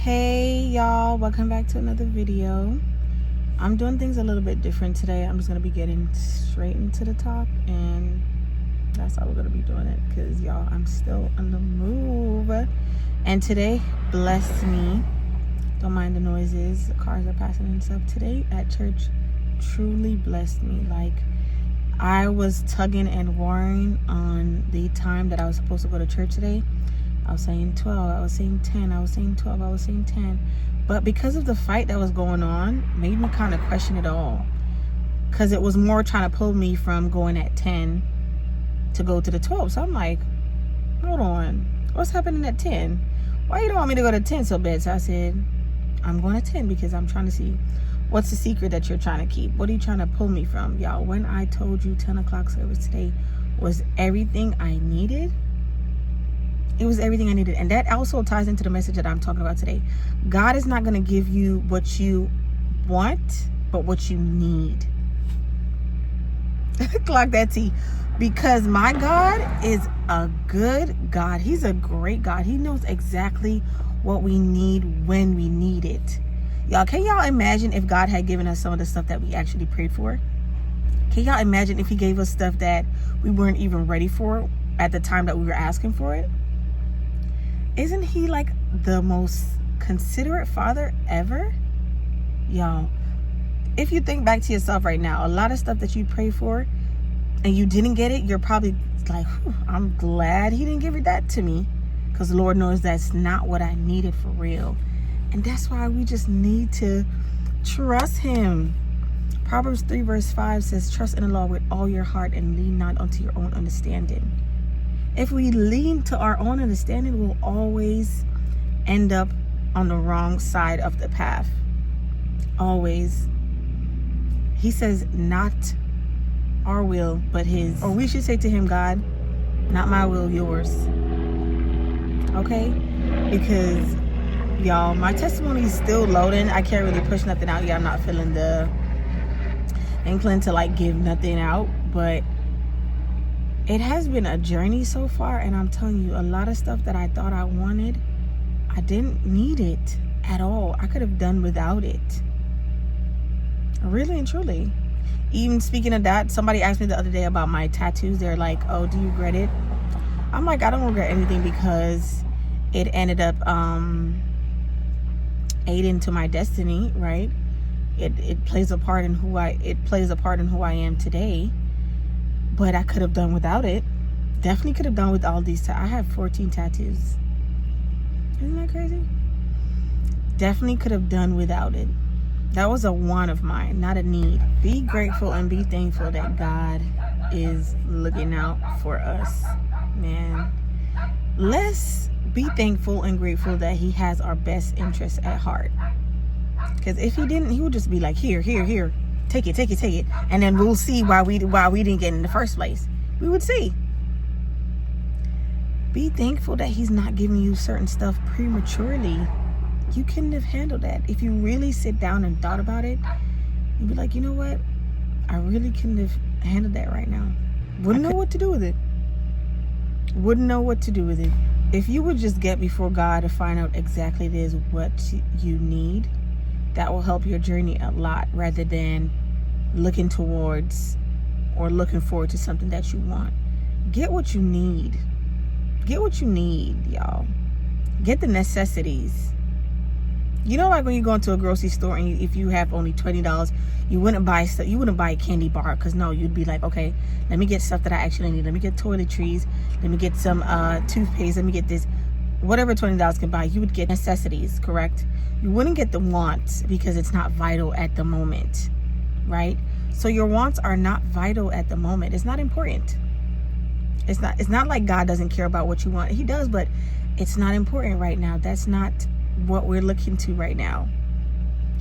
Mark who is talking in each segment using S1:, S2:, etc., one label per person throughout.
S1: Hey y'all, welcome back to another video. I'm doing things a little bit different today. I'm just gonna be getting straight into the talk, and that's how we're gonna be doing it, because y'all, I'm still on the move. And today blessed me. Don't mind the noises, the cars are passing and stuff. Today at church truly blessed me. Like, I was tugging and warring on the time that I was supposed to go to church today. I was saying 12, I was saying 10, I was saying 12, I was saying 10. But because of the fight that was going on, made me kind of question it all. Because it was more trying to pull me from going at 10 to go to the 12. So I'm like, hold on, what's happening at 10? Why you don't want me to go to 10 so bad? So I said, I'm going to 10 because I'm trying to see what's the secret that you're trying to keep. What are you trying to pull me from? Y'all, when I told you 10 o'clock service today was everything I needed, it was everything I needed. And that also ties into the message that I'm talking about today. God is not going to give you what you want, but what you need. Clock that T. Because my God is a good God. He's a great God. He knows exactly what we need when we need it. Y'all, can y'all imagine if God had given us some of the stuff that we actually prayed for? Can y'all imagine if he gave us stuff that we weren't even ready for at the time that we were asking for it? Isn't he like the most considerate father ever? Y'all, if you think back to yourself right now, a lot of stuff that you prayed for and you didn't get it, you're probably like, I'm glad he didn't give it that to me, because the Lord knows that's not what I needed for real. And that's why we just need to trust him. Proverbs 3 verse 5 says, trust in the Lord with all your heart and lean not unto your own understanding. If we lean to our own understanding, we'll always end up on the wrong side of the path. Always. He says, not our will, but his. Or we should say to him, God, not my will, yours. Okay? Because, y'all, my testimony is still loading. I can't really push nothing out yet. I'm not feeling the incline to like give nothing out, but it has been a journey so far, and I'm telling you, a lot of stuff that I thought I wanted, I didn't need it at all. I could have done without it. Really and truly. Even speaking of that, somebody asked me the other day about my tattoos. They're like, oh, do you regret it? I'm like, I don't regret anything, because it ended up aiding to my destiny, right? It plays a part in who I am today. But I could have done without it. Definitely could have done with all these. I have 14 tattoos. Isn't that crazy? Definitely could have done without it. That was a want of mine, not a need. Be grateful and be thankful that God is looking out for us, man. Let's be thankful and grateful that he has our best interests at heart. Because if he didn't, he would just be like, here. Take it. And then we'll see why we didn't get in the first place. We would see. Be thankful that he's not giving you certain stuff prematurely. You couldn't have handled that. If you really sit down and thought about it, you'd be like, you know what? I really couldn't have handled that right now. Wouldn't know what to do with it. If you would just get before God to find out exactly it is what you need, that will help your journey a lot, rather than looking towards or looking forward to something that you want. Get what you need. Y'all. Get the necessities. You know, like when you go into a grocery store and if you have only $20, you wouldn't buy stuff. You wouldn't buy a candy bar, because no, you'd be like, okay, let me get stuff that I actually need. Let me get toiletries. Let me get some toothpaste. Let me get this. Whatever $20 can buy, you would get necessities, correct? You wouldn't get the wants, because it's not vital at the moment, right? So your wants are not vital at the moment. It's not important. It's not like God doesn't care about what you want. He does, but it's not important right now. That's not what we're looking to right now.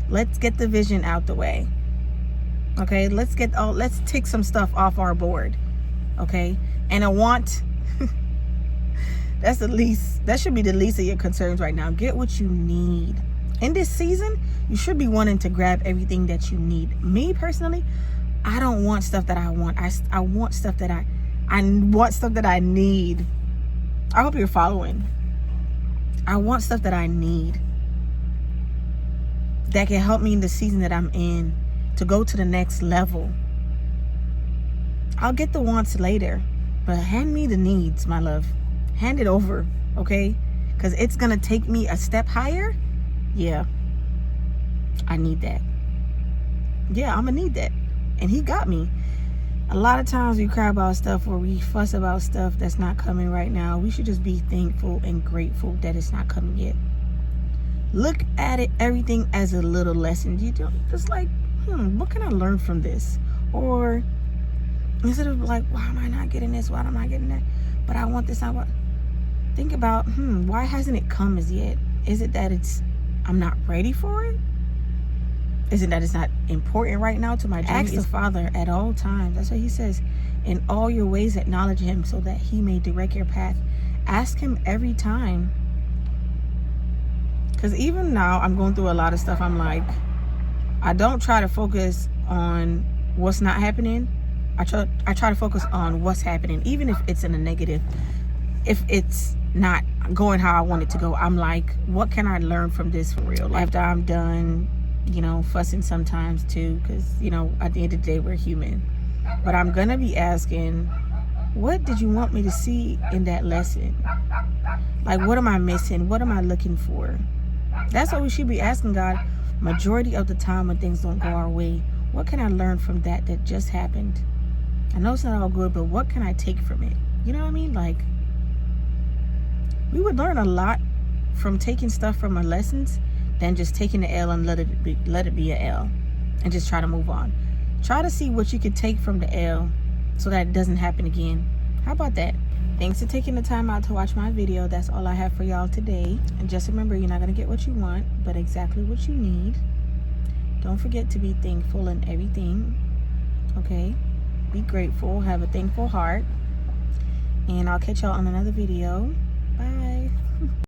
S1: Let's get the vision out the way. Okay, let's tick some stuff off our board. Okay? And a want, that should be the least of your concerns right now. Get what you need. In this season, you should be wanting to grab everything that you need. Me personally, I don't want stuff that I want. I want stuff that I want stuff that I need. I hope you're following. I want stuff that I need. that can help me in the season that I'm in to go to the next level. I'll get the wants later, but hand me the needs, my love. Hand it over, okay? Because it's going to take me a step higher. Yeah, I need that. Yeah, I'm going to need that. And he got me. A lot of times we cry about stuff or we fuss about stuff that's not coming right now. We should just be thankful and grateful that it's not coming yet. Look at it, everything as a little lesson. You don't just like, what can I learn from this? Or instead of like, why am I not getting this? Why am I not getting that? But I want this. I want. Think about, why hasn't it come as yet? Is it that I'm not ready for it? Is it that it's not important right now to my journey? Ask the Father at all times. That's what he says. In all your ways acknowledge him so that he may direct your path. Ask him every time. Because even now, I'm going through a lot of stuff. I'm like, I don't try to focus on what's not happening. I try to focus on what's happening, even if it's in a negative. If it's not going how I want it to go, I'm like, what can I learn from this for real? After I'm done, fussing sometimes too, because, at the end of the day, we're human. But I'm going to be asking, what did you want me to see in that lesson? Like, what am I missing? What am I looking for? That's what we should be asking God majority of the time when things don't go our way. What can I learn from that just happened? I know it's not all good, but what can I take from it? You know what I mean? Like, we would learn a lot from taking stuff from our lessons than just taking the L and let it be a L and just try to move on. Try to see what you could take from the L so that it doesn't happen again. How about that? Thanks for taking the time out to watch my video. That's all I have for y'all today. And just remember, you're not going to get what you want, but exactly what you need. Don't forget to be thankful in everything. Okay? Be grateful. Have a thankful heart. And I'll catch y'all on another video. Bye.